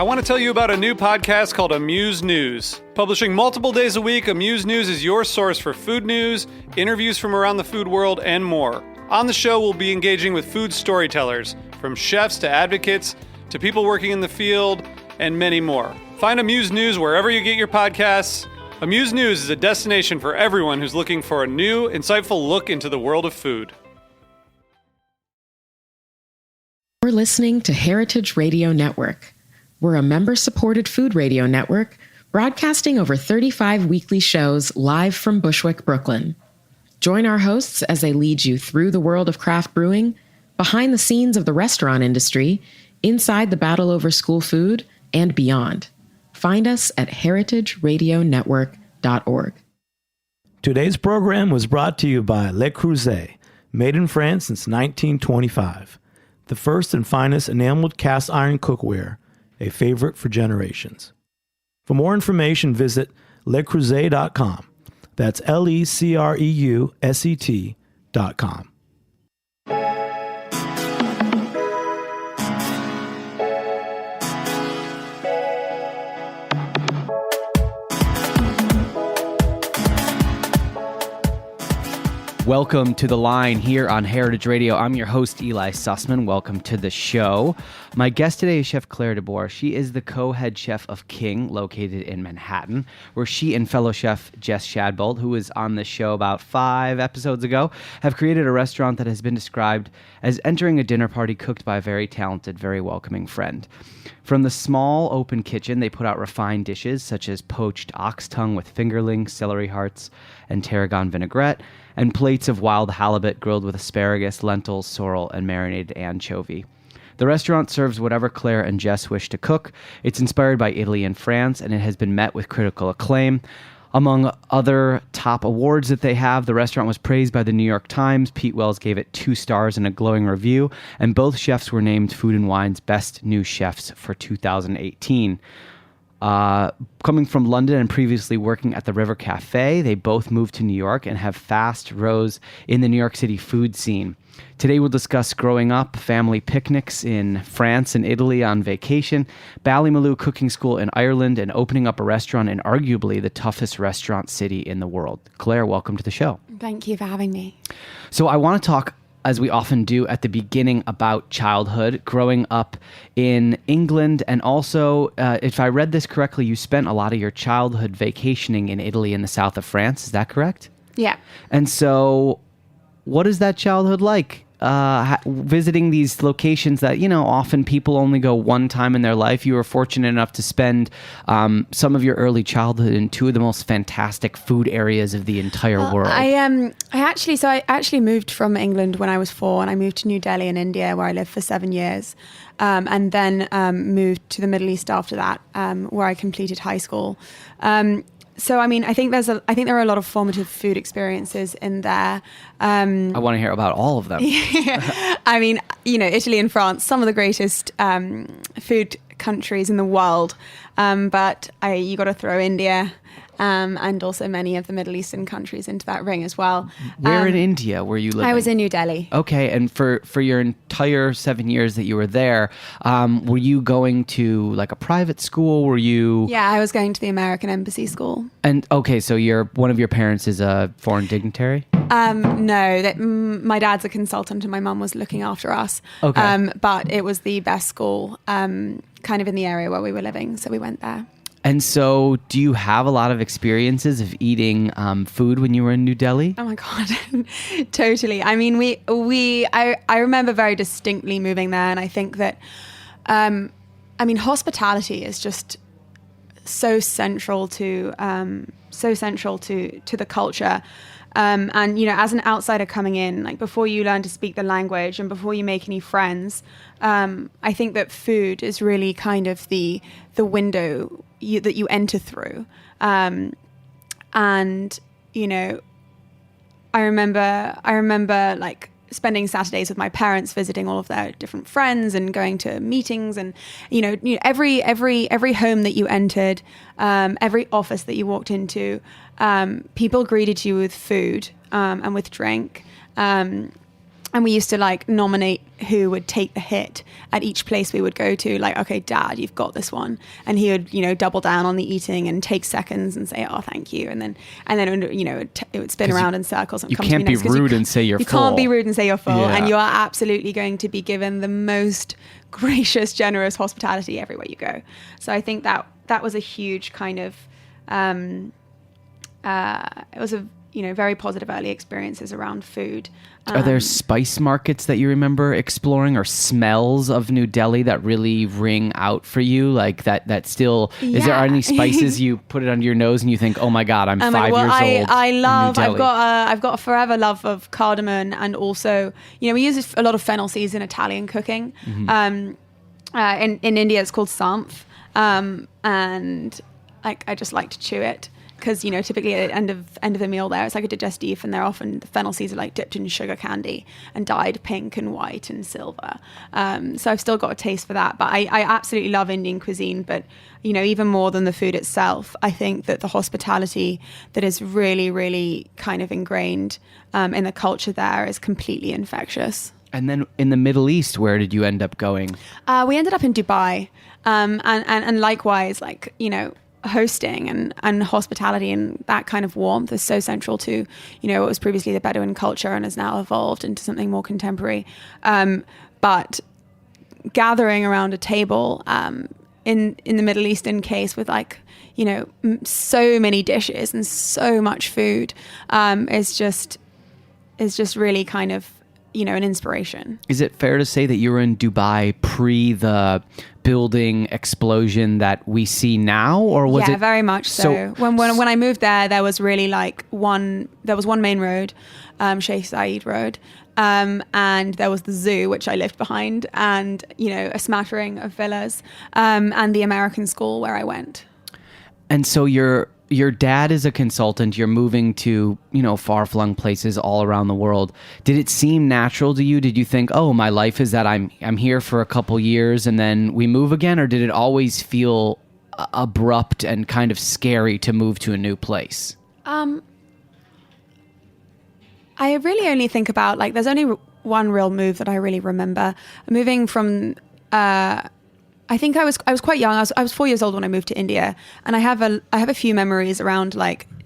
I want to tell you about a new podcast called Amuse News. Publishing multiple days a week, Amuse News is your source for food news, interviews from around the food world, and more. On the show, we'll be engaging with food storytellers, from chefs to advocates to people working in the field, and many more. Find Amuse News wherever you get your podcasts. Amuse News is a destination for everyone who's looking for a new, insightful look into the world of food. We're listening to Heritage Radio Network. We're a member-supported food radio network broadcasting over 35 weekly shows live from Bushwick, Brooklyn. Join our hosts as they lead you through the world of craft brewing, behind the scenes of the restaurant industry, inside the battle over school food, and beyond. Find us at heritageradionetwork.org. Today's program was brought to you by Le Creuset, made in France since 1925. The first and finest enameled cast iron cookware, a favorite for generations. For more information, visit lecreuset.com. That's LECREUSET.com. Welcome to The Line here on Heritage Radio. I'm your host, Eli Sussman. Welcome to the show. My guest today is Chef Clare De Boer. She is the co-head chef of King, located in Manhattan, where she and fellow chef Jess Shadbolt, who was on the show about 5 episodes ago, have created a restaurant that has been described as entering a dinner party cooked by a very talented, very welcoming friend. From the small open kitchen, they put out refined dishes such as poached ox tongue with fingerlings, celery hearts, and tarragon vinaigrette, and plates of wild halibut grilled with asparagus, lentils, sorrel, and marinated anchovy. The restaurant serves whatever Clare and Jess wish to cook. It's inspired by Italy and France, and it has been met with critical acclaim. Among other top awards that they have, the restaurant was praised by the New York Times. Pete Wells gave it 2 stars and a glowing review, and both chefs were named Food & Wine's Best New Chefs for 2018. Coming from London and previously working at the River Cafe, they both moved to New York and have fast rose in the New York City food scene. Today we'll discuss growing up, family picnics in France and Italy on vacation, Ballymaloe Cooking School in Ireland, and opening up a restaurant in arguably the toughest restaurant city in the world. Clare, welcome to the show. Thank you for having me. So I want to talk, as we often do at the beginning, about childhood, growing up in England, and also, if I read this correctly, you spent a lot of your childhood vacationing in Italy and the south of France. Is that correct? Yeah. And so, what is that childhood like? Visiting these locations that, often people only go one time in their life. You were fortunate enough to spend some of your early childhood in 2 of the most fantastic food areas of the entire world. I actually moved from England when I was 4, and I moved to New Delhi in India, where I lived for 7 years, and then moved to the Middle East after that, where I completed high school. So, I think there are a lot of formative food experiences in there. I want to hear about all of them. Italy and France, some of the greatest food countries in the world. But you got to throw India and also many of the Middle Eastern countries into that ring as well. Where in India were you living? I was in New Delhi. Okay, and for your entire 7 years that you were there, were you going to like a private school? Were you? Yeah, I was going to the American Embassy School. And okay, so one of your parents is a foreign dignitary? No, my dad's a consultant and my mum was looking after us. Okay. But it was the best school kind of in the area where we were living, so we went there. And so, do you have a lot of experiences of eating food when you were in New Delhi? Oh my God, totally. I remember very distinctly moving there, and I think that, hospitality is just so central to the culture. And as an outsider coming in, like before you learn to speak the language and before you make any friends, I think that food is really kind of the window that you enter through. I remember like spending Saturdays with my parents, visiting all of their different friends and going to meetings, and every home that you entered, every office that you walked into, people greeted you with food and with drink. And we used to like nominate who would take the hit at each place we would go to. Like, okay, Dad, you've got this one. And he would, double down on the eating and take seconds and say, oh, thank you. And then it would spin around in circles. And you can't be rude and say you're full. You can't be rude and say you're full. Yeah. And you are absolutely going to be given the most gracious, generous hospitality everywhere you go. So I think that was a huge kind of, it was a, very positive early experiences around food. Are there spice markets that you remember exploring, or smells of New Delhi that really ring out for you? Like that still, is there any spices you put it under your nose and you think, oh my God, I'm 5 years old? I love, in New Delhi. I've got a forever love of cardamom, and also, we use a lot of fennel seeds in Italian cooking. In India it's called samph. And I just like to chew it. Because typically at the end of the meal there, it's like a digestif, and they're often, the fennel seeds are like dipped in sugar candy and dyed pink and white and silver. So I've still got a taste for that. But I absolutely love Indian cuisine. But even more than the food itself, I think that the hospitality that is really, really kind of ingrained in the culture there is completely infectious. And then in the Middle East, where did you end up going? We ended up in Dubai, and likewise, like hosting and hospitality and that kind of warmth is so central to what was previously the Bedouin culture and has now evolved into something more contemporary. But gathering around a table in the Middle Eastern case with so many dishes and so much food is just really kind of an inspiration. Is it fair to say that you were in Dubai pre the building explosion that we see now, or was it? Yeah, very much so. When I moved there was really one main road, Sheikh Zayed Road, and there was the zoo, which I lived behind, and a smattering of villas, and the American school where I went. And so your dad is a consultant, you're moving to, far-flung places all around the world. Did it seem natural to you? Did you think, oh, my life is that I'm here for a couple years and then we move again? Or did it always feel abrupt and kind of scary to move to a new place? I really only think about, there's only one real move that I really remember. Moving from... I think I was quite young. I was 4 years old when I moved to India, and I have a few memories around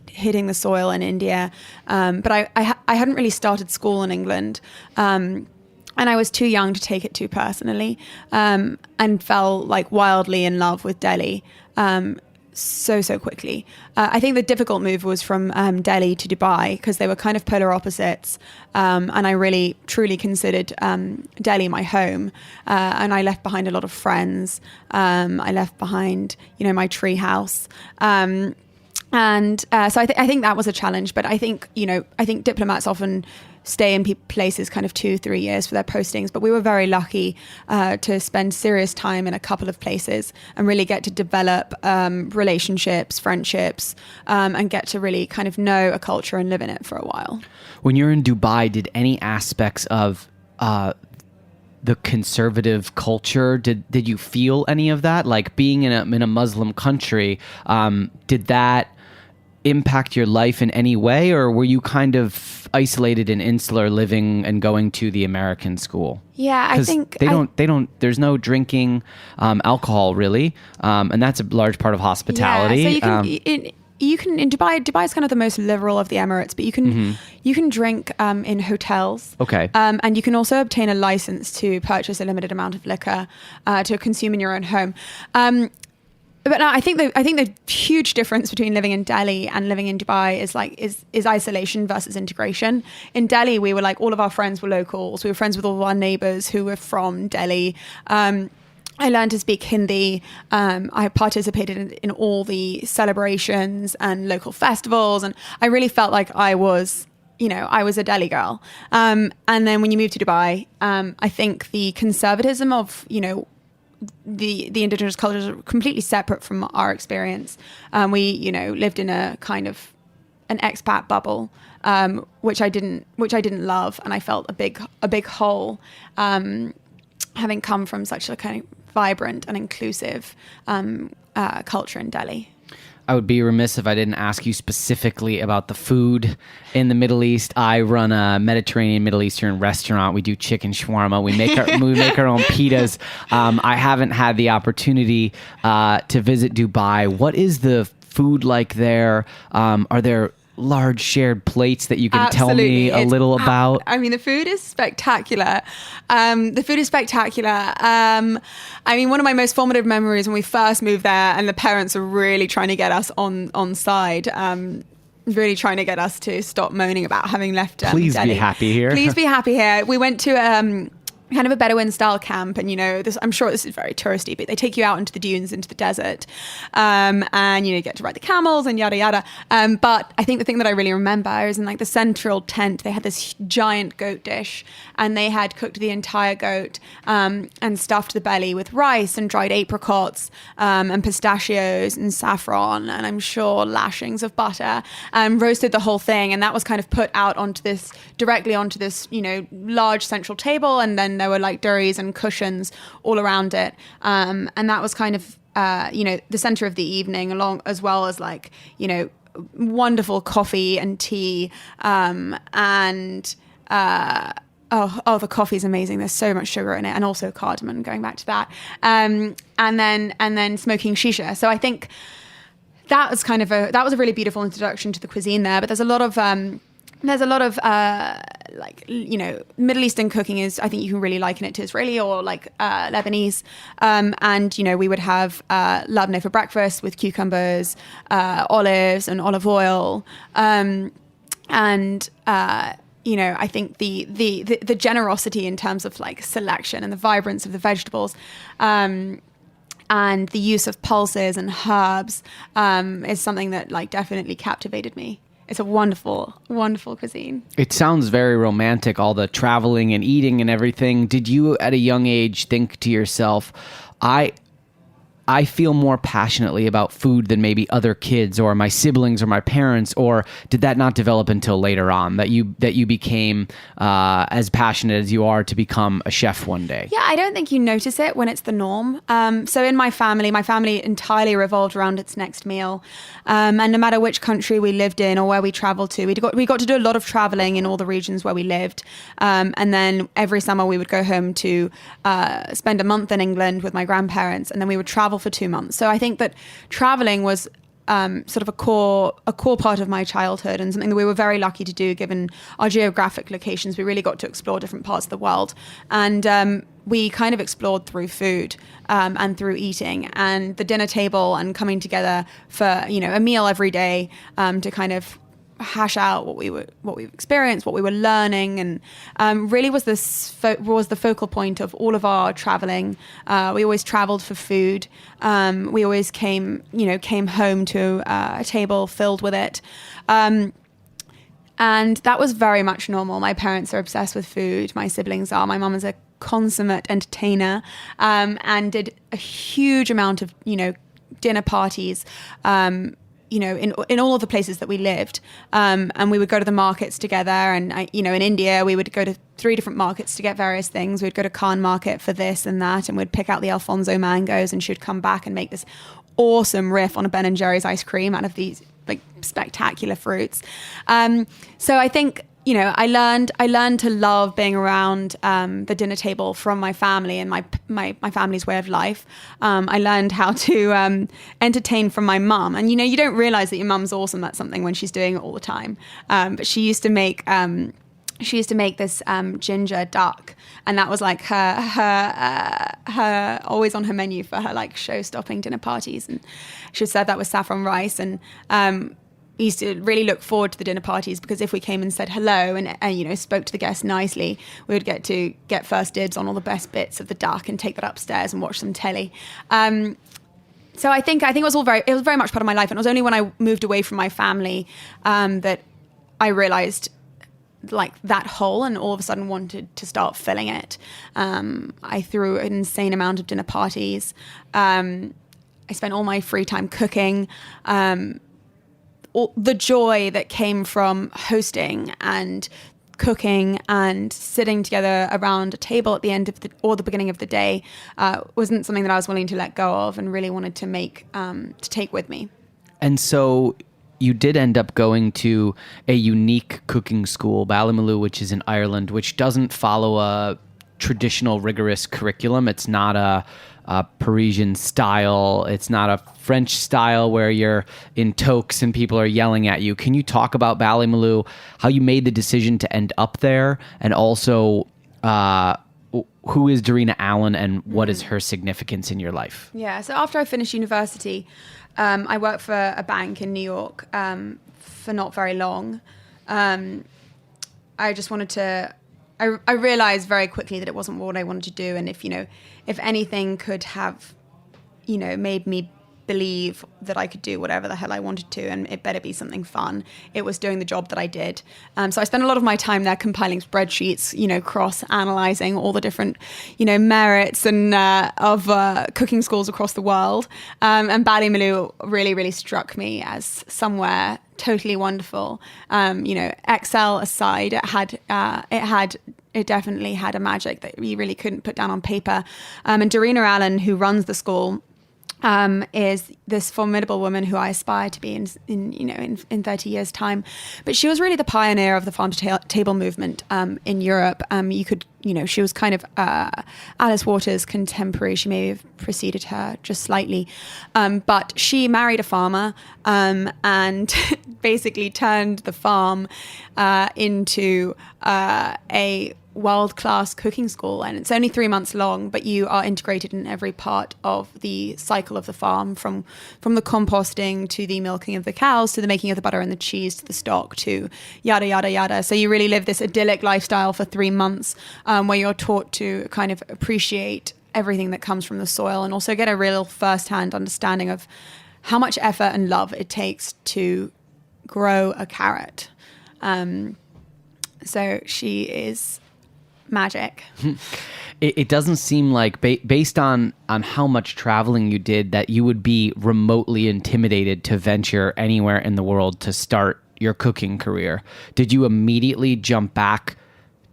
hitting the soil in India, but I hadn't really started school in England, and I was too young to take it too personally, and fell wildly in love with Delhi. So quickly. I think the difficult move was from Delhi to Dubai, because they were kind of polar opposites, and I really truly considered Delhi my home, and I left behind a lot of friends. I left behind my tree house, so I think that was a challenge. But I think diplomats often stay in places kind of 2-3 years for their postings, but we were very lucky to spend serious time in a couple of places and really get to develop relationships, friendships, and get to really kind of know a culture and live in it for a while. When you're in Dubai, did any aspects of the conservative culture, did you feel any of that? Like being in a Muslim country, did that impact your life in any way, or were you kind of isolated and insular, living and going to the American school? Yeah, I think they don't. There's no drinking alcohol really, and that's a large part of hospitality. Yeah, so you can in Dubai is kind of the most liberal of the Emirates, but you can drink in hotels. Okay. And you can also obtain a license to purchase a limited amount of liquor to consume in your own home. But no, I think the huge difference between living in Delhi and living in Dubai is isolation versus integration. In Delhi, we were all of our friends were locals. We were friends with all of our neighbors who were from Delhi. I learned to speak Hindi. I participated in all the celebrations and local festivals, and I really felt like I was a Delhi girl. And then when you move to Dubai, I think the conservatism of the indigenous cultures are completely separate from our experience. We lived in a kind of an expat bubble, which I didn't love, and I felt a big hole, having come from such a kind of vibrant and inclusive culture in Delhi. I would be remiss if I didn't ask you specifically about the food in the Middle East. I run a Mediterranean Middle Eastern restaurant. We do chicken shawarma. We make our own pitas. I haven't had the opportunity to visit Dubai. What is the food like there? Are there large shared plates that you can tell me a little about? I mean, the food is spectacular. I mean, one of my most formative memories when we first moved there, and the parents were really trying to get us on side, really trying to get us to stop moaning about having left Please Delhi. be happy here. Please be happy here. We went to kind of a Bedouin style camp, and I'm sure this is very touristy, but they take you out into the dunes, into the desert, and you get to ride the camels and yada yada. But I think the thing that I really remember is in like the central tent, they had this giant goat dish, and they had cooked the entire goat and stuffed the belly with rice and dried apricots and pistachios and saffron, and I'm sure lashings of butter, and roasted the whole thing, and that was kind of put out directly onto this large central table, and then there were like durries and cushions all around it. And that was kind of, the center of the evening, along as well as like, wonderful coffee and tea. The coffee is amazing. There's so much sugar in it, and also cardamom, going back to that. And then smoking shisha. So I think that was a really beautiful introduction to the cuisine there. But there's a lot of Middle Eastern cooking is, I think you can really liken it to Israeli or like Lebanese. We would have labneh for breakfast with cucumbers, olives and olive oil. I think the generosity in terms of like selection and the vibrance of the vegetables, and the use of pulses and herbs is something that like definitely captivated me. It's a wonderful, wonderful cuisine. It sounds very romantic, all the traveling and eating and everything. Did you at a young age think to yourself, I feel more passionately about food than maybe other kids or my siblings or my parents, or did that not develop until later on, that you became as passionate as you are to become a chef one day? Yeah, I don't think you notice it when it's the norm. So in my family entirely revolved around its next meal. And no matter which country we lived in or where we traveled to, we got to do a lot of traveling in all the regions where we lived. And then every summer we would go home to spend a month in England with my grandparents, and then we would travel for 2 months. So I think that traveling was sort of a core part of my childhood, and something that we were very lucky to do given our geographic locations. We really got to explore different parts of the world, and we kind of explored through food and through eating, and the dinner table, and coming together for a meal every day to kind of hash out what we've experienced, what we were learning, and really was the focal point of all of our traveling. We always traveled for food. We always came home to a table filled with it. And that was very much normal. My parents are obsessed with food. My siblings are. My mum is a consummate entertainer, and did a huge amount of, dinner parties, in all of the places that we lived. And we would go to the markets together. And, in India, we would go to 3 different markets to get various things. We'd go to Khan market for this and that, and we'd pick out the Alfonso mangoes, and she'd come back and make this awesome riff on a Ben & Jerry's ice cream out of these like spectacular fruits. So I think, I learned to love being around the dinner table from my family and my family's way of life. I learned how to entertain from my mum, and you don't realize that your mum's awesome at something when she's doing it all the time. But she used to make this ginger duck, and that was like her always on her menu for her like show-stopping dinner parties, and she said that was saffron rice. And we used to really look forward to the dinner parties, because if we came and said hello and spoke to the guests nicely, we would get first dibs on all the best bits of the duck and take that upstairs and watch some telly. So I think it was very much part of my life, and it was only when I moved away from my family that I realized like that hole, and all of a sudden wanted to start filling it. I threw an insane amount of dinner parties. I spent all my free time cooking. The joy that came from hosting and cooking and sitting together around a table at the end of the beginning of the day wasn't something that I was willing to let go of, and really wanted to take with me. And so you did end up going to a unique cooking school, Ballymaloe, which is in Ireland, which doesn't follow a traditional rigorous curriculum. It's not a Parisian style. It's not a French style where you're in toques and people are yelling at you. Can you talk about Ballymaloe, how you made the decision to end up there, and also who is Darina Allen and what is her significance in your life? Yeah, so after I finished university, I worked for a bank in New York for not very long. I just wanted to... I realized very quickly that it wasn't what I wanted to do, and if anything could have, made me believe that I could do whatever the hell I wanted to, and it better be something fun, it was doing the job that I did. So I spent a lot of my time there compiling spreadsheets, cross-analyzing all the different, merits and of cooking schools across the world. And Ballymaloe really, really struck me as somewhere totally wonderful. Excel aside, it definitely had a magic that you really couldn't put down on paper. And Darina Allen, who runs the school, is this formidable woman who I aspire to be in 30 years' time. But she was really the pioneer of the farm to table movement in Europe. She was kind of Alice Waters' contemporary. She may have preceded her just slightly. But she married a farmer and basically turned the farm into a world-class cooking school, and it's only 3 months long, but you are integrated in every part of the cycle of the farm, from the composting to the milking of the cows to the making of the butter and the cheese to the stock to yada yada yada. So you really live this idyllic lifestyle for 3 months, where you're taught to kind of appreciate everything that comes from the soil, and also get a real first-hand understanding of how much effort and love it takes to grow a carrot. So she is magic. It doesn't seem like, based on how much traveling you did, that you would be remotely intimidated to venture anywhere in the world to start your cooking career. Did you immediately jump back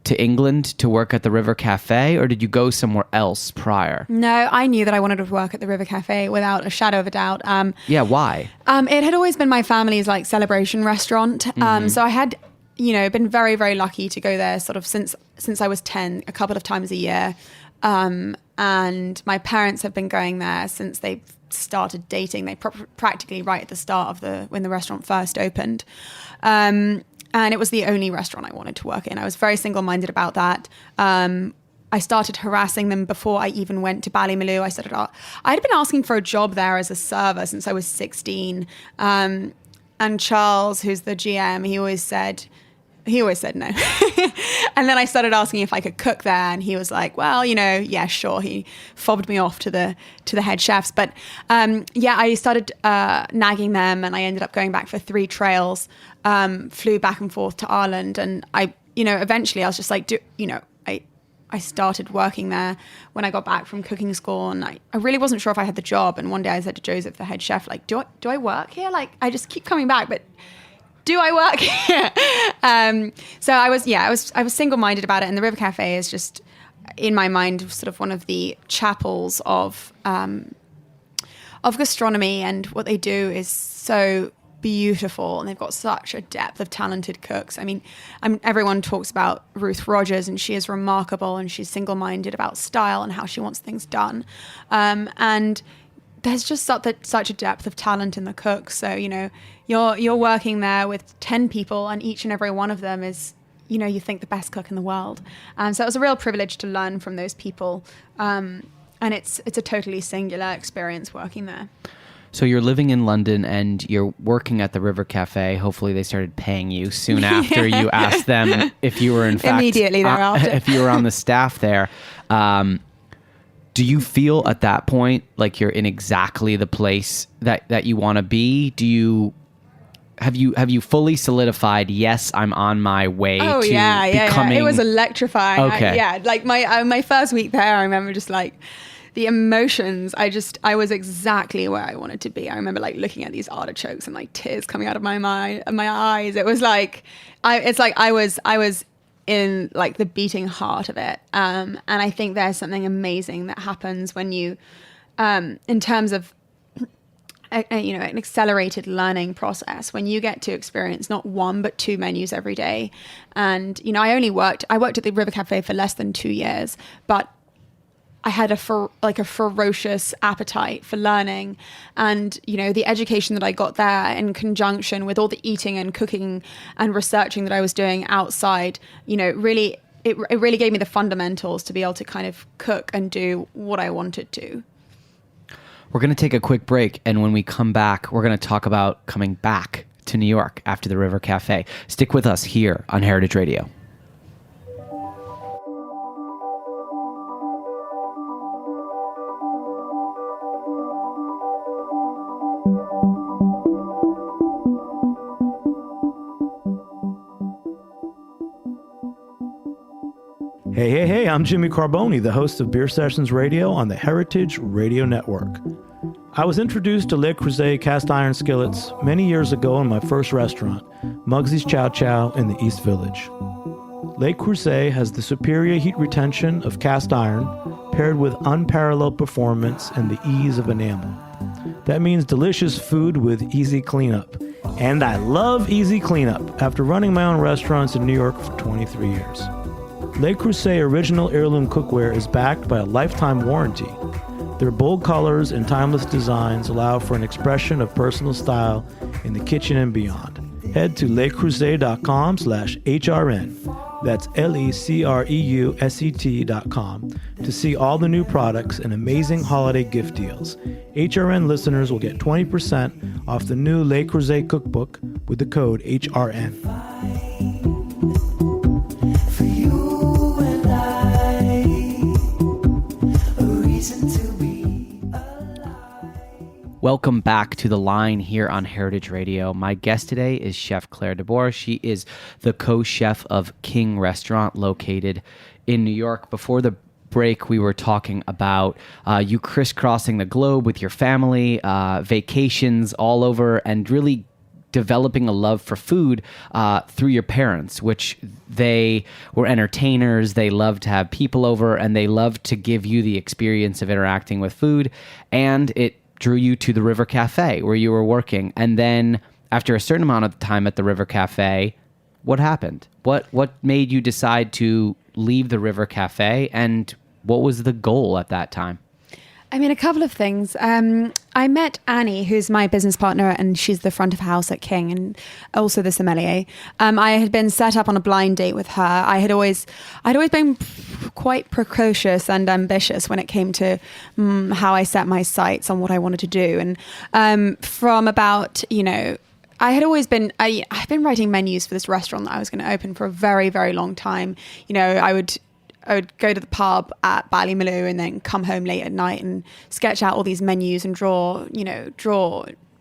to England to work at the River Cafe, or did you go somewhere else prior? No, I knew that I wanted to work at the River Cafe without a shadow of a doubt. Why? It had always been my family's celebration restaurant. So I had been very, very lucky to go there sort of since I was 10, a couple of times a year. And my parents have been going there since they started dating. They practically right at the start of when the restaurant first opened. And it was the only restaurant I wanted to work in. I was very single-minded about that. I started harassing them before I even went to Ballymaloe. I'd been asking for a job there as a server since I was 16. And Charles, who's the GM, he always said no. And then I started asking if I could cook there, and he was like, well, yeah, sure. He fobbed me off to the head chefs. But I started nagging them, and I ended up going back for 3 trails, flew back and forth to Ireland. And eventually I was just like, I started working there when I got back from cooking school, and I really wasn't sure if I had the job. And one day I said to Joseph, the head chef, do I work here? I just keep coming back, but do I work here? So I was single-minded about it. And the River Cafe is just, in my mind, sort of one of the chapels of gastronomy, and what they do is so beautiful, and they've got such a depth of talented cooks. I mean, everyone talks about Ruth Rogers, and she is remarkable, and she's single-minded about style and how she wants things done. And there's just such a depth of talent in the cooks. So, you're working there with 10 people, and each and every one of them is, you think the best cook in the world. So it was a real privilege to learn from those people. And it's a totally singular experience working there. So you're living in London and you're working at the River Cafe. Hopefully they started paying you soon after you asked them if you were in fact... Immediately thereafter. If you were on the staff there. Do you feel at that point like you're in exactly the place that you want to be? Have you fully solidified, yes, I'm on my way to becoming... It was electrifying. Okay. My first week there, I remember just the emotions, I was exactly where I wanted to be. I remember looking at these artichokes and tears coming out of my eyes. It was I was in the beating heart of it. And I think there's something amazing that happens when you, in terms of an accelerated learning process when you get to experience not one but two menus every day. And I worked at the River Cafe for less than 2 years, but I had a ferocious appetite for learning. And the education that I got there in conjunction with all the eating and cooking and researching that I was doing outside, really it really gave me the fundamentals to be able to kind of cook and do what I wanted to. We're going to take a quick break, and when we come back, we're going to talk about coming back to New York after the River Cafe. Stick with us here on Heritage Radio. Hey, I'm Jimmy Carboni, the host of Beer Sessions Radio on the Heritage Radio Network. I was introduced to Le Creuset cast iron skillets many years ago in my first restaurant, Mugsy's Chow Chow in the East Village. Le Creuset has the superior heat retention of cast iron paired with unparalleled performance and the ease of enamel. That means delicious food with easy cleanup. And I love easy cleanup after running my own restaurants in New York for 23 years. Le Creuset original heirloom cookware is backed by a lifetime warranty. Their bold colors and timeless designs allow for an expression of personal style in the kitchen and beyond. Head to lecreuset.com/HRN. That's LECREUSET.com to see all the new products and amazing holiday gift deals. HRN listeners will get 20% off the new Le Creuset cookbook with the code HRN. Welcome back to The Line here on Heritage Radio. My guest today is Chef Clare De Boer. She is the co-chef of King Restaurant located in New York. Before the break, we were talking about you crisscrossing the globe with your family, vacations all over, and really developing a love for food through your parents, which they were entertainers. They loved to have people over, and they loved to give you the experience of interacting with food. And it drew you to the River Cafe where you were working. And then after a certain amount of time at the River Cafe, what happened? What made you decide to leave the River Cafe, and what was the goal at that time? I mean, a couple of things. I met Annie, who's my business partner, and she's the front of house at King and also the sommelier. I had been set up on a blind date with her. I'd always been quite precocious and ambitious when it came to how I set my sights on what I wanted to do. And from about, I've been writing menus for this restaurant that I was going to open for a very, very long time. I would go to the pub at Ballymaloe and then come home late at night and sketch out all these menus and draw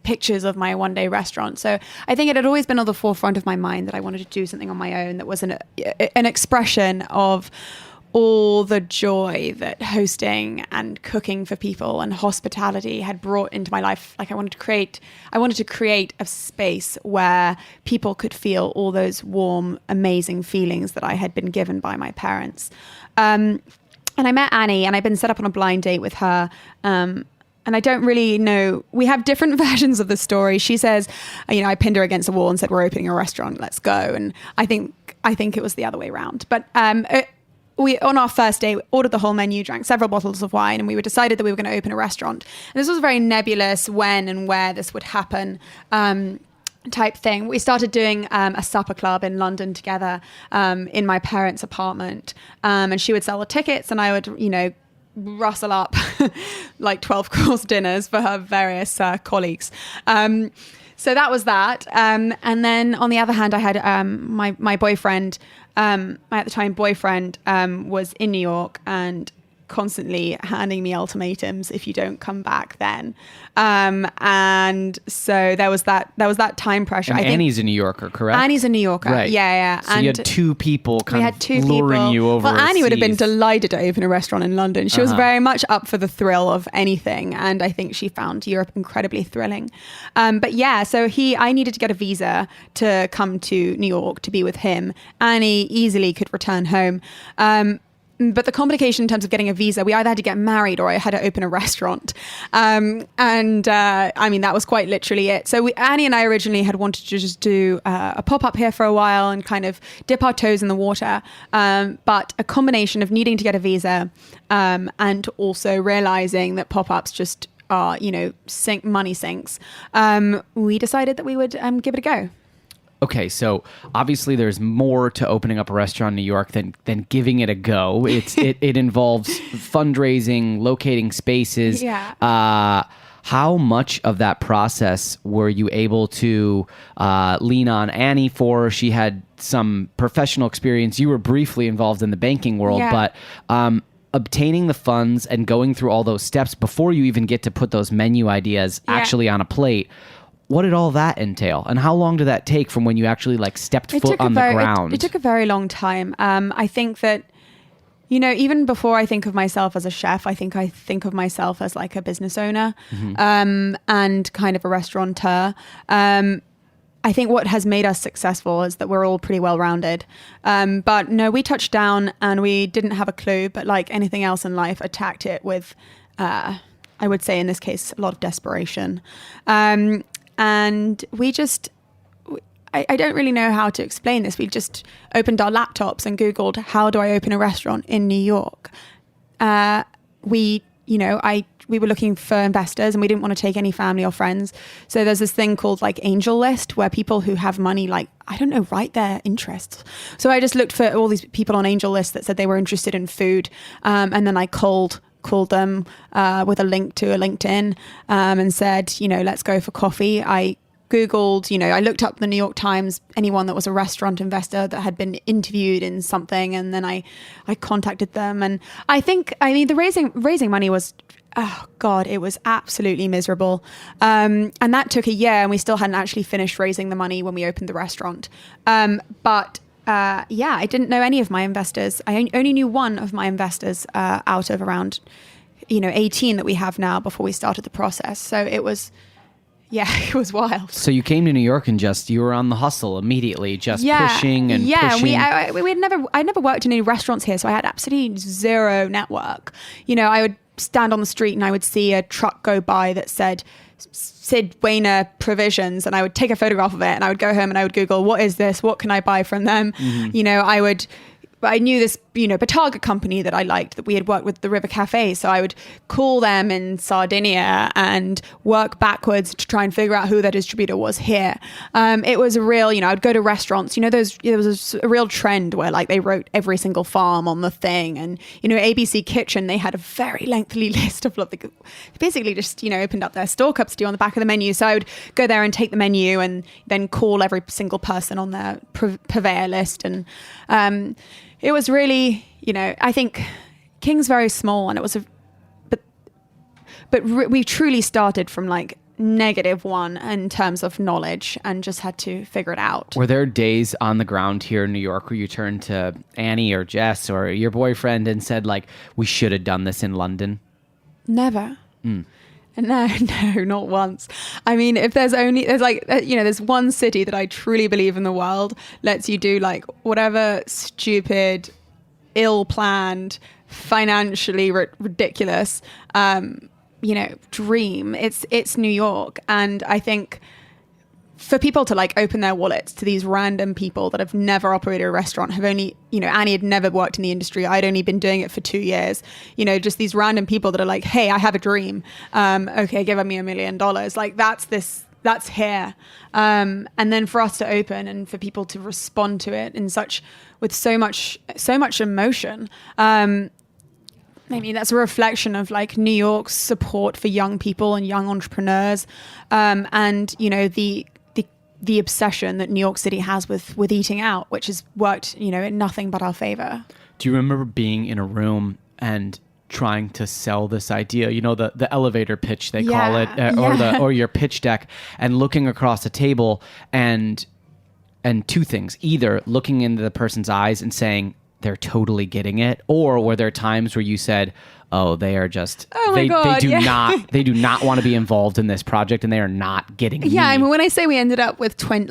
pictures of my one-day restaurant. So I think it had always been on the forefront of my mind that I wanted to do something on my own that was an expression of all the joy that hosting and cooking for people and hospitality had brought into my life. Like I wanted to create a space where people could feel all those warm, amazing feelings that I had been given by my parents. And I met Annie, and I've been set up on a blind date with her. And I don't really know. We have different versions of the story. She says, I pinned her against a wall and said, "We're opening a restaurant. Let's go." And I think it was the other way around. But we, on our first day, ordered the whole menu, drank several bottles of wine, and we decided that we were going to open a restaurant. And this was a very nebulous when and where this would happen type thing. We started doing a supper club in London together in my parents' apartment. And she would sell the tickets, and I would, rustle up like 12-course dinners for her various colleagues. So that was that. And then on the other hand, I had my boyfriend, my at the time boyfriend, was in New York and constantly handing me ultimatums if you don't come back then. And so there was that time pressure. And Annie's a New Yorker, correct? Annie's a New Yorker. Right. Yeah. So you had two people luring you over. Well, Annie would have been delighted to open a restaurant in London. She was very much up for the thrill of anything. And I think she found Europe incredibly thrilling. But yeah, so I needed to get a visa to come to New York to be with him. Annie easily could return home. but the complication in terms of getting a visa, we either had to get married or I had to open a restaurant. I mean, that was quite literally it. So Annie and I originally had wanted to just do a pop-up here for a while and kind of dip our toes in the water. But a combination of needing to get a visa and also realizing that pop-ups just are, money sinks. We decided that we would give it a go. Okay, so obviously there's more to opening up a restaurant in New York than giving it a go. It involves fundraising, locating spaces. Yeah. How much of that process were you able to lean on Annie for? She had some professional experience. You were briefly involved in the banking world, but obtaining the funds and going through all those steps before you even get to put those menu ideas actually on a plate. What did all that entail? And how long did that take from when you actually stepped foot on the ground? It took a very long time. I think that, even before I think of myself as a chef, I think of myself as like a business owner, and kind of a restaurateur. I think what has made us successful is that we're all pretty well-rounded. But no, we touched down and we didn't have a clue, but like anything else in life, attacked it with, I would say in this case, a lot of desperation. And we just, I don't really know how to explain this. We just opened our laptops and Googled, how do I open a restaurant in New York? We were looking for investors and we didn't want to take any family or friends. So there's this thing called Angel List, where people who have money, write their interests. So I just looked for all these people on Angel List that said they were interested in food. And then I called them with a link to a LinkedIn and said, let's go for coffee. I Googled, I looked up the New York Times, anyone that was a restaurant investor that had been interviewed in something. And then I contacted them. And the raising money was, oh God, it was absolutely miserable. And that took a year and we still hadn't actually finished raising the money when we opened the restaurant. I didn't know any of my investors. I only knew one of my investors out of around, 18 that we have now before we started the process. So it was wild. So you came to New York and you were on the hustle immediately, pushing and pushing. I never worked in any restaurants here, so I had absolutely zero network. I would stand on the street and I would see a truck go by that said Sid Weiner Provisions, and I would take a photograph of it and I would go home and I would Google, what is this? What can I buy from them? I knew this, Bataga company that I liked, that we had worked with, the River Cafe. So I would call them in Sardinia and work backwards to try and figure out who their distributor was here. It was a real, I would go to restaurants, there was a real trend where they wrote every single farm on the thing. And, ABC Kitchen, they had a very lengthy list of basically just, opened up their store cups to do on the back of the menu. So I would go there and take the menu and then call every single person on their purveyor list. And, it was really, I think King's very small, and it was but we truly started from -1 in terms of knowledge and just had to figure it out. Were there days on the ground here in New York where you turned to Annie or Jess or your boyfriend and said we should have done this in London? Never. No, not once. I mean, if there's one city that I truly believe in the world lets you do whatever stupid, ill-planned, financially ridiculous, dream. It's New York. And I think for people to open their wallets to these random people that have never operated a restaurant, have only, Annie had never worked in the industry. I'd only been doing it for 2 years, just these random people that are hey, I have a dream. Okay, give me $1 million. That's here. And then for us to open and for people to respond to it with so much emotion. That's a reflection of New York's support for young people and young entrepreneurs. And, the obsession that New York City has with eating out, which has worked, in nothing but our favor. Do you remember being in a room and trying to sell this idea, the elevator pitch, they call it, or your pitch deck, and looking across the table and two things, either looking into the person's eyes and saying, they're totally getting it? Or were there times where you said, oh, they are just, Oh my God, they do not want to be involved in this project and they are not getting Yeah, me. I mean, when I say we ended up with I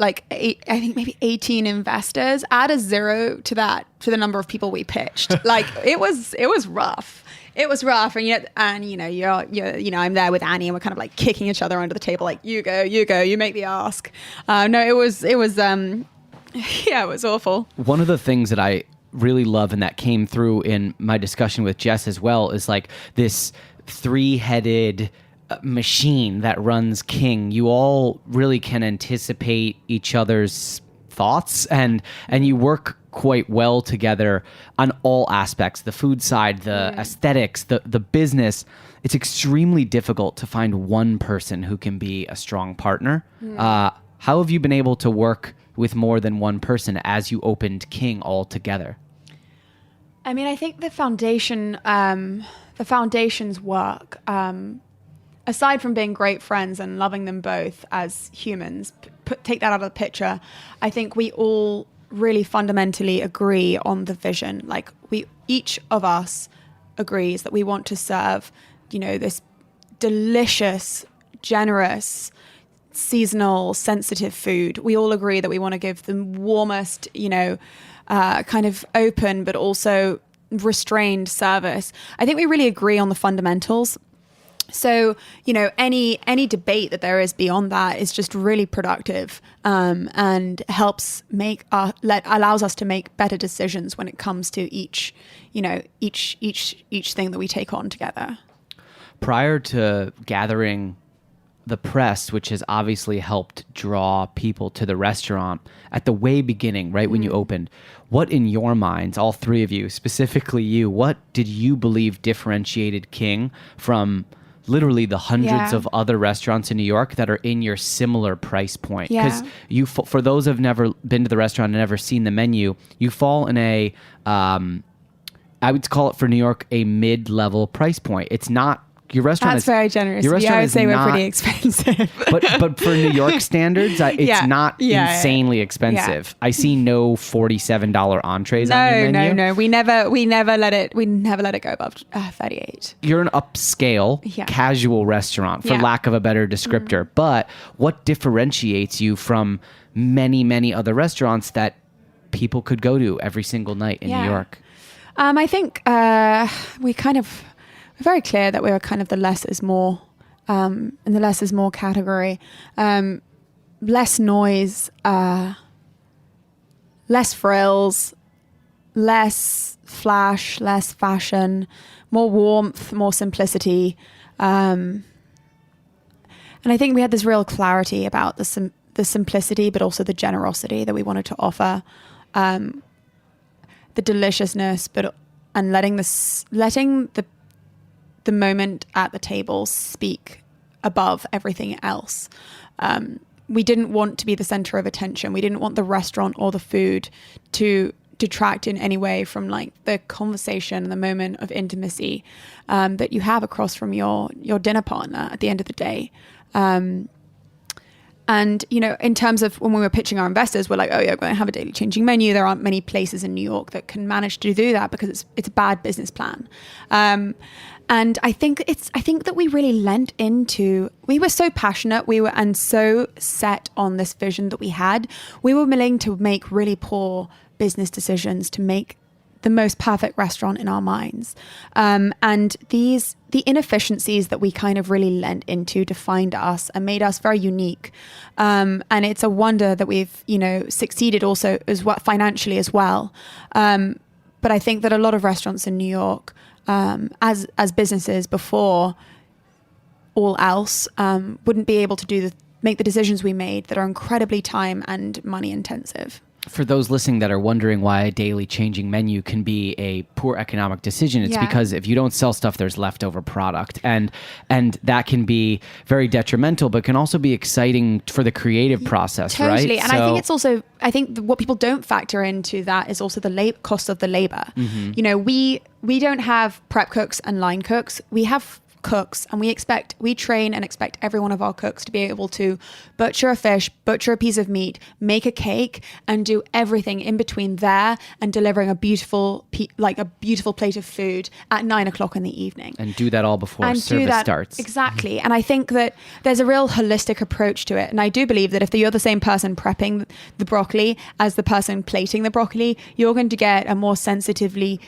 think maybe 18 investors, add a 0 to that, to the number of people we pitched. Like it was rough. It was rough, and yet, you're, I'm there with Annie, and we're kind of like kicking each other under the table, like you go, you make the ask. No, it was, it was awful. One of the things that I really love and that came through in my discussion with Jess as well is like this 3-headed machine that runs King. You all really can anticipate each other's thoughts and you work quite well together on all aspects, the food side, the aesthetics, the business. It's extremely difficult to find one person who can be a strong partner. How have you been able to work with more than one person as you opened King all together? I mean, I think the foundations work. Aside from being great friends and loving them both as humans, take that out of the picture, I think we all really fundamentally agree on the vision. Like each of us agrees that we want to serve, this delicious, generous, seasonal, sensitive food. We all agree that we want to give the warmest, kind of open but also restrained service. I think we really agree on the fundamentals. So, any debate that there is beyond that is just really productive, and helps allows us to make better decisions when it comes to each thing that we take on together. Prior to gathering the press, which has obviously helped draw people to the restaurant at the way beginning, right when you opened, what in your minds, all three of you, specifically you, what did you believe differentiated King from literally the hundreds of other restaurants in New York that are in your similar price point? Because for those who have never been to the restaurant and never seen the menu, you fall in a, I would call it for New York, a mid-level price point. It's not, your restaurant That's very generous. Your restaurant I would say we're pretty expensive. but for New York standards, it's not insanely expensive. Yeah. I see no $47 entrees on your menu. No. We never let it go above 38. You're an upscale, casual restaurant, for lack of a better descriptor. But what differentiates you from many, many other restaurants that people could go to every single night in New York? I think we're very clear that we're kind of the less is more, in the less is more category. Less noise, less frills, less flash, less fashion, more warmth, more simplicity. And I think we had this real clarity about the simplicity, but also the generosity that we wanted to offer, the deliciousness, and letting the moment at the table speak above everything else. We didn't want to be the center of attention. We didn't want the restaurant or the food to detract in any way from like the conversation and the moment of intimacy that you have across from your dinner partner at the end of the day. And, in terms of when we were pitching our investors, we're like, oh yeah, we're going to have a daily changing menu. There aren't many places in New York that can manage to do that because it's a bad business plan. And I think that we really lent into, we were so passionate, and so set on this vision that we had. We were willing to make really poor business decisions to make the most perfect restaurant in our minds. And the inefficiencies that we kind of really lent into defined us and made us very unique. And it's a wonder that we've, succeeded also as well, financially as well. But I think that a lot of restaurants in New York, as businesses before all else, wouldn't be able to make the decisions we made that are incredibly time and money intensive. For those listening that are wondering why a daily changing menu can be a poor economic decision, it's because if you don't sell stuff, there's leftover product. And that can be very detrimental, but can also be exciting for the creative process, right? Totally. And I think it's also, what people don't factor into that is also the cost of the labor. Mm-hmm. We don't have prep cooks and line cooks. We have cooks, and we train and expect every one of our cooks to be able to butcher a fish, butcher a piece of meat, make a cake, and do everything in between there and delivering a beautiful plate of food at 9:00 in the evening. And do that all before service starts. Exactly. And I think that there's a real holistic approach to it. And I do believe that if you're the same person prepping the broccoli as the person plating the broccoli, you're going to get a more sensitively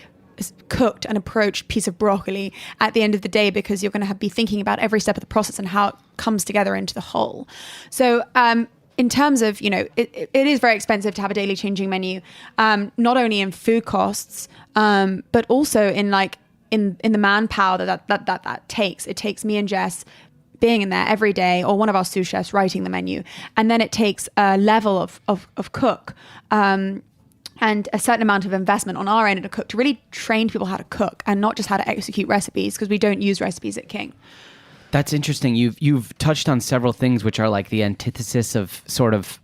cooked and approached piece of broccoli at the end of the day, because you're going to be thinking about every step of the process and how it comes together into the whole. So in terms of, it is very expensive to have a daily changing menu, not only in food costs, but also in the manpower that takes. It takes me and Jess being in there every day, or one of our sous chefs writing the menu. And then it takes a level of cook, and a certain amount of investment on our end of a cook to really train people how to cook and not just how to execute recipes, because we don't use recipes at King. That's interesting. You've touched on several things which are like the antithesis of sort of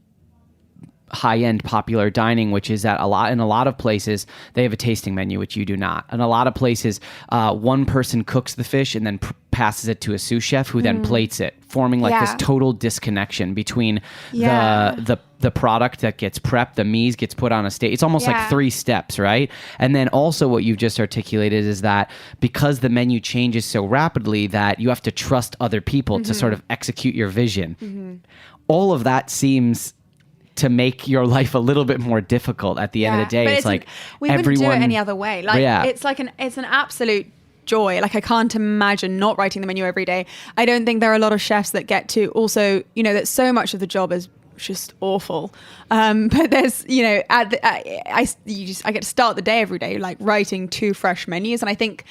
high-end popular dining, which is that in a lot of places they have a tasting menu, which you do not. In a lot of places, one person cooks the fish and then passes it to a sous chef who then plates it, forming this total disconnection between the product that gets prepped, the mise gets put on a stage. It's almost like 3 steps, right? And then also what you've just articulated is that because the menu changes so rapidly that you have to trust other people to sort of execute your vision. All of that seems to make your life a little bit more difficult at the end of the day. But it's like we wouldn't do it any other way. It's an absolute joy. Like, I can't imagine not writing the menu every day. I don't think there are a lot of chefs that get to also, that so much of the job is just awful. But there's, I get to start the day every day, like writing 2 fresh menus. And I think,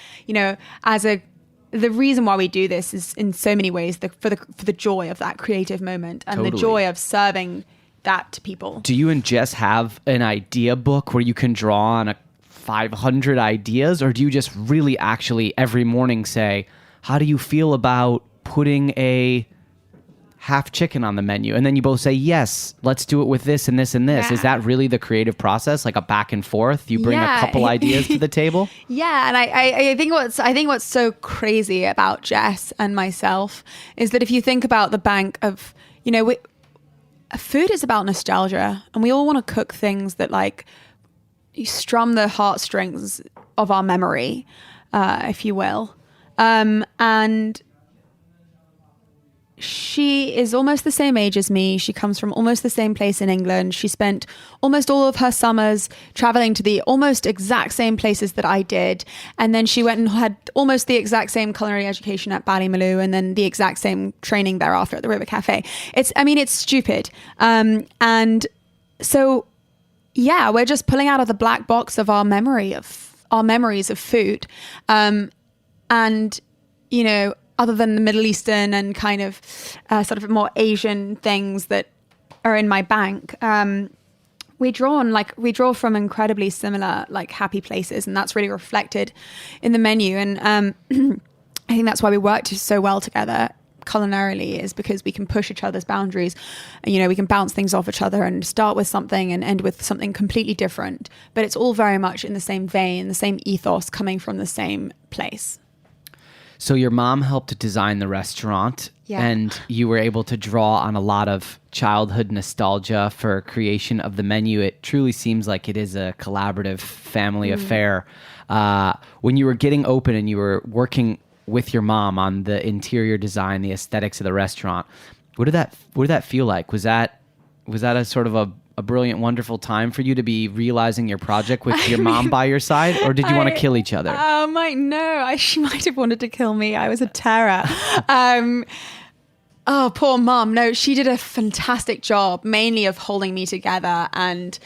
the reason why we do this is in so many ways for the joy of that creative moment and the joy of serving that to people. Do you and Jess have an idea book where you can draw on 500 ideas, or do you just really actually every morning say, how do you feel about putting a half chicken on the menu? And then you both say, yes, let's do it with this and this and this. Is that really the creative process? Like a back and forth? You bring a couple ideas to the table? Yeah. And I think what's so crazy about Jess and myself is that if you think about the bank of, food is about nostalgia, and we all want to cook things that you strum the heartstrings of our memory, if you will. And she is almost the same age as me. She comes from almost the same place in England. She spent almost all of her summers traveling to the almost exact same places that I did. And then she went and had almost the exact same culinary education at Ballymaloe, and then the exact same training thereafter at the River Cafe. It's stupid. And so, we're just pulling out of the black box of our memories of food. Other than the Middle Eastern and kind of sort of more Asian things that are in my bank, we draw from incredibly similar happy places, and that's really reflected in the menu. And I think that's why we worked so well together culinarily, is because we can push each other's boundaries. We can bounce things off each other and start with something and end with something completely different. But it's all very much in the same vein, the same ethos, coming from the same place. So your mom helped design the restaurant, and you were able to draw on a lot of childhood nostalgia for creation of the menu. It truly seems like it is a collaborative family affair. When you were getting open and you were working with your mom on the interior design, the aesthetics of the restaurant, what did that feel like? Was that a sort of a brilliant, wonderful time for you to be realizing your project with your mom by your side, or did you want to kill each other? She might have wanted to kill me. I was a terror. Oh, poor mom. No, she did a fantastic job, mainly of holding me together, and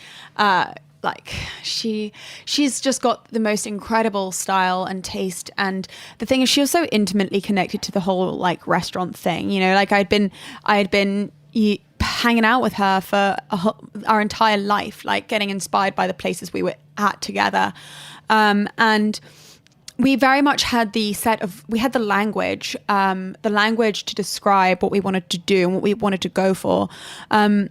she's just got the most incredible style and taste. And the thing is, she was so intimately connected to the whole restaurant thing. I had been hanging out with her for our entire life, getting inspired by the places we were at together. And we very much had the language to describe what we wanted to do and what we wanted to go for. And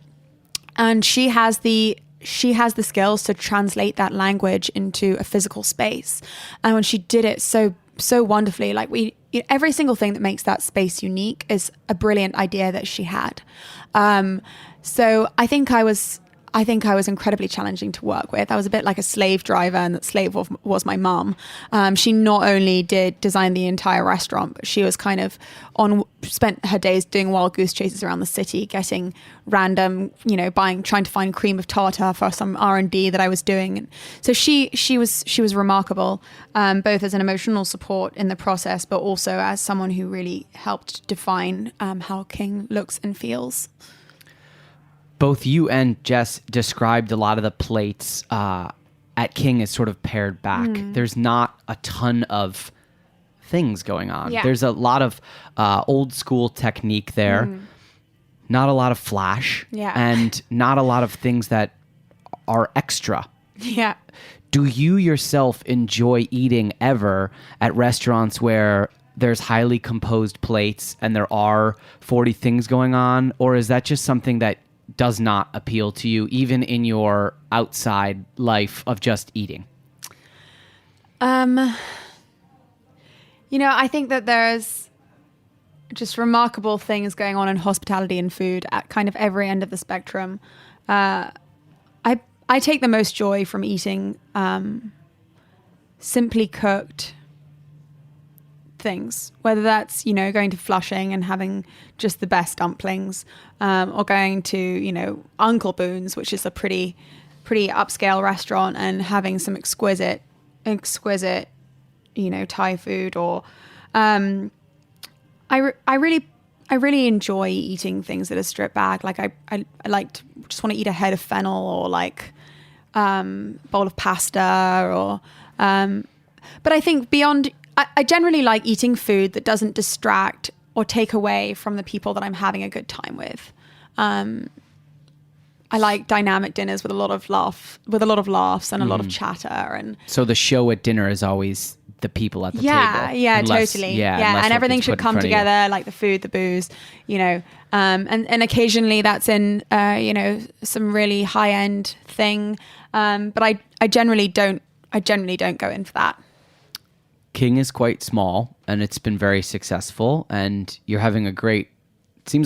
she has the skills to translate that language into a physical space. And when she did it so so wonderfully. Like every single thing that makes that space unique is a brilliant idea that she had. So I think I was incredibly challenging to work with. I was a bit like a slave driver, and that slave was my mum. She not only did design the entire restaurant, but she was kind of spent her days doing wild goose chases around the city, getting random, trying to find cream of tartar for some R&D that I was doing. And so she was remarkable, both as an emotional support in the process, but also as someone who really helped define how King looks and feels. Both you and Jess described a lot of the plates at King as sort of pared back. There's not a ton of things going on. Yeah. There's a lot of old school technique there, not a lot of flash, and not a lot of things that are extra. Yeah. Do you yourself enjoy eating ever at restaurants where there's highly composed plates and there are 40 things going on? Or is that just something that does not appeal to you, even in your outside life of just eating? I think that there's just remarkable things going on in hospitality and food at kind of every end of the spectrum. I take the most joy from eating simply cooked things, whether that's going to Flushing and having just the best dumplings, or going to Uncle Boone's, which is a pretty upscale restaurant, and having some exquisite Thai food. Or I really enjoy eating things that are stripped back. Like I like to just want to eat a head of fennel, or like bowl of pasta, or but I think beyond, I generally like eating food that doesn't distract or take away from the people that I'm having a good time with. I like dynamic dinners with a lot of laughs and a lot of chatter. And so the show at dinner is always the people at the table. Yeah, totally. And everything should come together, like the food, the booze, and occasionally that's in, some really high end thing. But I generally don't go in for that. King is quite small, and it's been very successful, and seems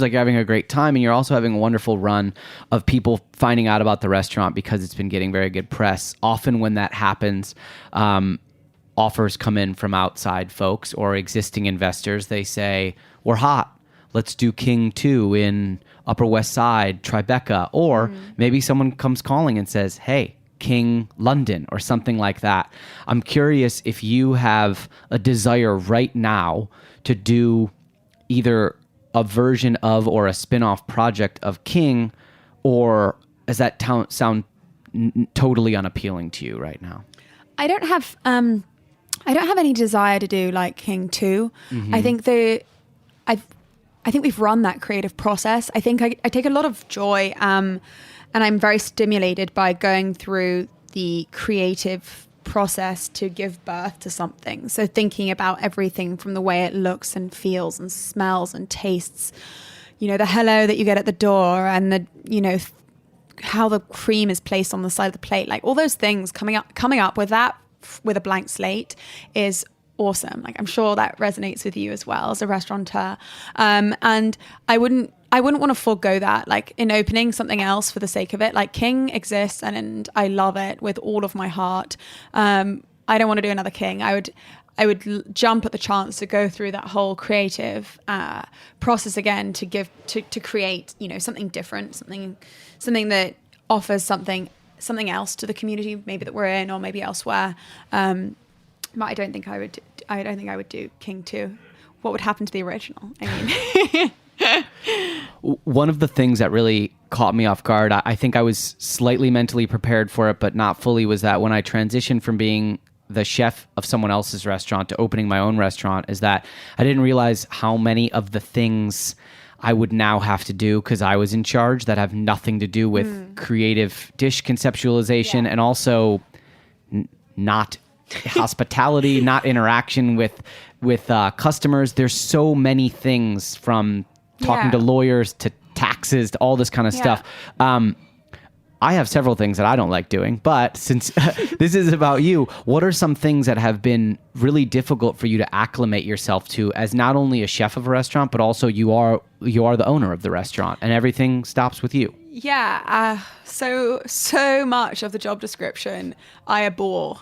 like you're having a great time, and you're also having a wonderful run of people finding out about the restaurant because it's been getting very good press. Often when that happens, offers come in from outside folks or existing investors. They say, we're hot. Let's do King 2 in Upper West Side, Tribeca. Or maybe someone comes calling and says, hey, King London, or something like that. I'm curious if you have a desire right now to do either a version of or a spin-off project of King, or does that sound totally unappealing to you right now? I don't have any desire to do like King 2. I think I think we've run that creative process. I think I take a lot of joy, and I'm very stimulated by going through the creative process to give birth to something. So thinking about everything from the way it looks and feels and smells and tastes, the hello that you get at the door, and the, how the cream is placed on the side of the plate, like all those things coming up with that, with a blank slate, is awesome. Like, I'm sure that resonates with you as well as a restaurateur. And I wouldn't want to forego that, like in opening something else for the sake of it. Like, King exists and I love it with all of my heart. I don't want to do another King. I would jump at the chance to go through that whole creative process again to create, something different, something that offers something else to the community, maybe that we're in or maybe elsewhere. But I don't think I would do King 2. What would happen to the original? I mean, one of the things that really caught me off guard, I think I was slightly mentally prepared for it, but not fully, was that when I transitioned from being the chef of someone else's restaurant to opening my own restaurant, is that I didn't realize how many of the things I would now have to do, because I was in charge, that have nothing to do with creative dish conceptualization, and also not hospitality, not interaction with customers. There's so many things, from talking to lawyers to taxes to all this kind of stuff. I have several things that I don't like doing, but since this is about you, what are some things that have been really difficult for you to acclimate yourself to as not only a chef of a restaurant, but also you are the owner of the restaurant and everything stops with you? Yeah, so much of the job description I abhor.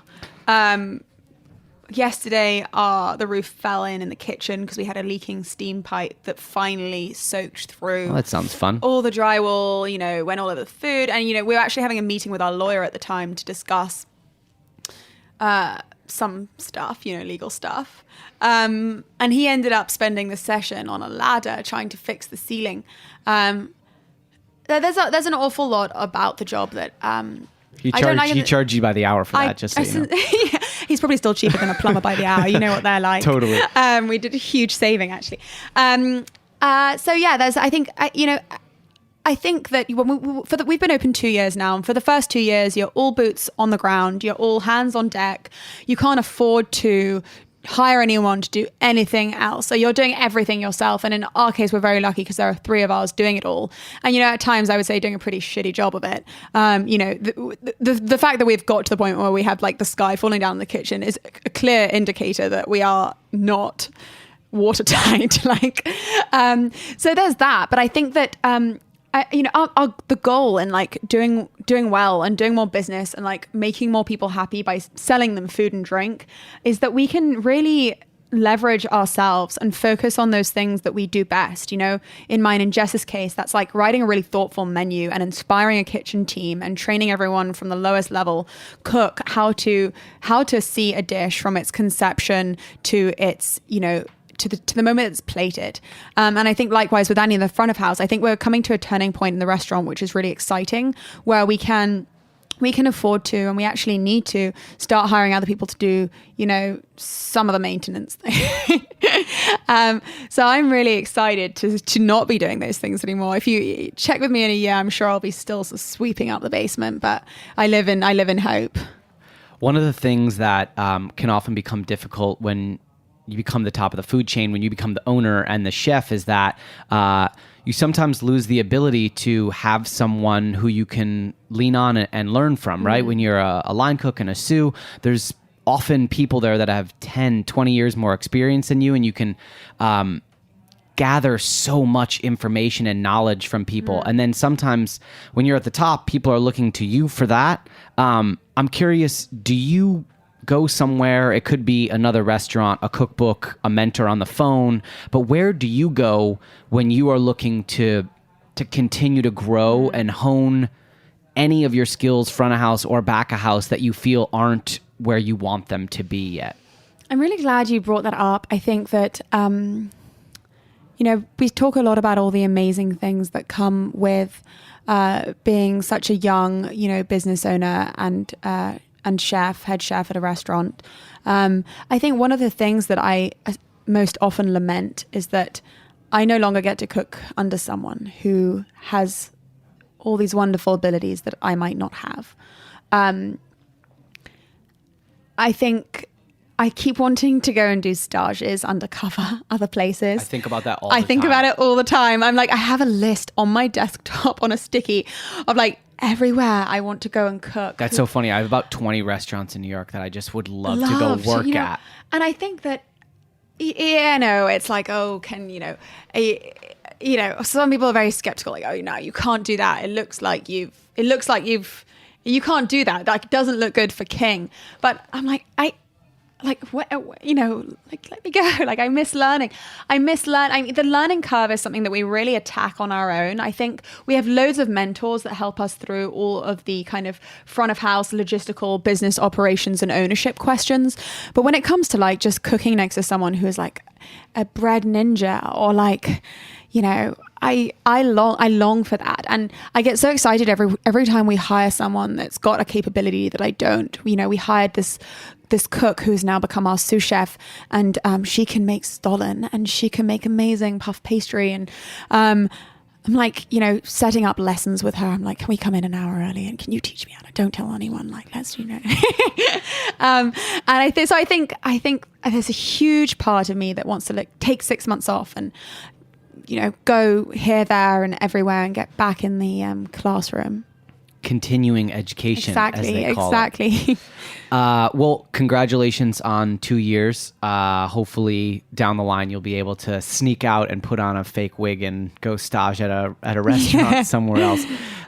Yesterday, the roof fell in the kitchen because we had a leaking steam pipe that finally soaked through. Well, that sounds fun. All the drywall, went all over the food. And, we were actually having a meeting with our lawyer at the time to discuss some stuff, legal stuff. And he ended up spending the session on a ladder trying to fix the ceiling. There's an awful lot about the job that... He charged you by the hour for that, just so you know. Yeah, he's probably still cheaper than a plumber by the hour. You know what they're like. Totally. We did a huge saving, actually. So yeah, I think that we've been open 2 years now, and for the first 2 years, you're all boots on the ground, you're all hands on deck. You can't afford to hire anyone to do anything else. So you're doing everything yourself. And in our case, we're very lucky because there are 3 of us doing it all. And, at times I would say doing a pretty shitty job of it. The fact that we've got to the point where we have like the sky falling down in the kitchen is a clear indicator that we are not watertight. So there's that. But I think that, the goal in like doing well and doing more business and like making more people happy by selling them food and drink is that we can really leverage ourselves and focus on those things that we do best. In mine and Jess's case, that's like writing a really thoughtful menu and inspiring a kitchen team and training everyone from the lowest level cook how to see a dish from its conception to its, to the moment it's plated. And I think likewise with Annie in the front of house, I think we're coming to a turning point in the restaurant, which is really exciting, where we can afford to, and we actually need to start hiring other people to do, some of the maintenance. So I'm really excited to not be doing those things anymore. If you check with me in a year, I'm sure I'll be still sweeping up the basement, but I live in hope. One of the things that can often become difficult when you become the top of the food chain, when you become the owner and the chef, is that you sometimes lose the ability to have someone who you can lean on and learn from, right? When you're a line cook and a sous, there's often people there that have 10, 20 years more experience than you, and you can gather so much information and knowledge from people. And then sometimes when you're at the top, people are looking to you for that. I'm curious, do you go somewhere? It could be another restaurant, a cookbook, a mentor on the phone, but where do you go when you are looking to continue to grow and hone any of your skills, front of house or back of house, that you feel aren't where you want them to be yet? I'm really glad you brought that up. I think that, we talk a lot about all the amazing things that come with being such a young, business owner and head chef at a restaurant. I think one of the things that I most often lament is that I no longer get to cook under someone who has all these wonderful abilities that I might not have. I think I keep wanting to go and do stages undercover other places. I think about that all the time. I think about it all the time. I'm like, I have a list on my desktop on a sticky of like everywhere I want to go and cook. That's so funny. I have about 20 restaurants in New York that I just would love to go work at. And I think that, it's like, some people are very skeptical. Like, oh, no, you can't do that. It looks like you can't do that. Like, it doesn't look good for King. But I'm like, let me go. Like, I miss learning. The learning curve is something that we really attack on our own. I think we have loads of mentors that help us through all of the kind of front of house, logistical, business operations and ownership questions. But when it comes to like just cooking next to someone who is like a bread ninja or like, I long for that. And I get so excited every time we hire someone that's got a capability that I don't. We hired this cook who's now become our sous chef, and she can make stollen and she can make amazing puff pastry. And I'm like, setting up lessons with her. I'm like, can we come in an hour early and can you teach me how to? Don't tell anyone. Like, let's, and I think there's a huge part of me that wants to take 6 months off and go here, there and everywhere and get back in the classroom. continuing education, as they call it. Well, congratulations on 2 years. Hopefully down the line, you'll be able to sneak out and put on a fake wig and go stage at a restaurant somewhere else.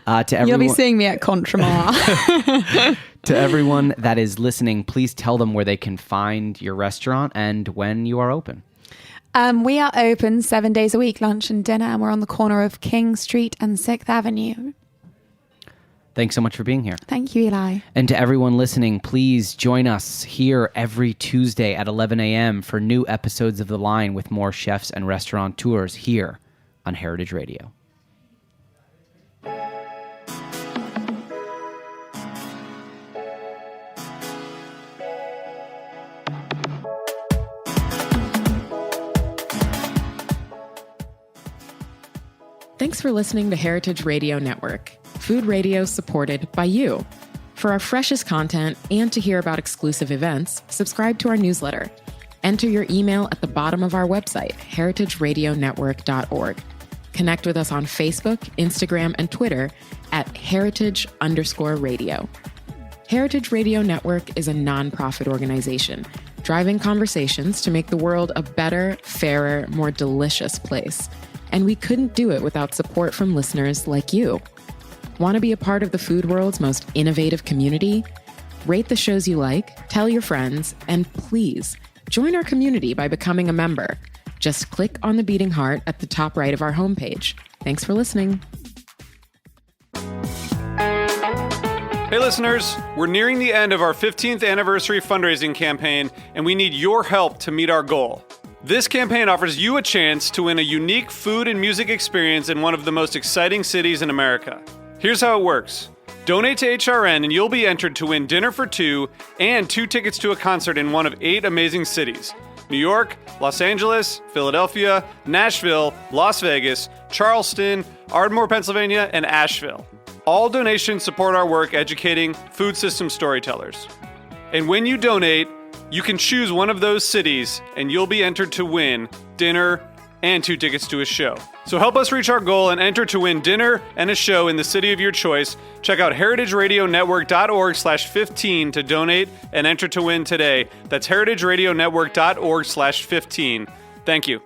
To everyone, you'll be seeing me at Contremar. To everyone that is listening, please tell them where they can find your restaurant and when you are open. We are open 7 days a week, lunch and dinner, and we're on the corner of King Street and 6th Avenue. Thanks so much for being here. Thank you, Eli. And to everyone listening, please join us here every Tuesday at 11 a.m. for new episodes of The Line with more chefs and restaurateurs here on Heritage Radio. Thanks for listening to Heritage Radio Network, food radio supported by you. For our freshest content and to hear about exclusive events, subscribe to our newsletter. Enter your email at the bottom of our website, heritageradionetwork.org. Connect with us on Facebook, Instagram, and Twitter at heritage_radio. Heritage Radio Network is a nonprofit organization driving conversations to make the world a better, fairer, more delicious place. And we couldn't do it without support from listeners like you. Want to be a part of the food world's most innovative community? Rate the shows you like, tell your friends, and please join our community by becoming a member. Just click on the beating heart at the top right of our homepage. Thanks for listening. Hey listeners, we're nearing the end of our 15th anniversary fundraising campaign, and we need your help to meet our goal. This campaign offers you a chance to win a unique food and music experience in one of the most exciting cities in America. Here's how it works. Donate to HRN and you'll be entered to win dinner for two and 2 tickets to a concert in one of 8 amazing cities: New York, Los Angeles, Philadelphia, Nashville, Las Vegas, Charleston, Ardmore, Pennsylvania, and Asheville. All donations support our work educating food system storytellers. And when you donate, you can choose one of those cities and you'll be entered to win dinner and 2 tickets to a show. So help us reach our goal and enter to win dinner and a show in the city of your choice. Check out heritageradionetwork.org/15 to donate and enter to win today. That's heritageradionetwork.org/15. Thank you.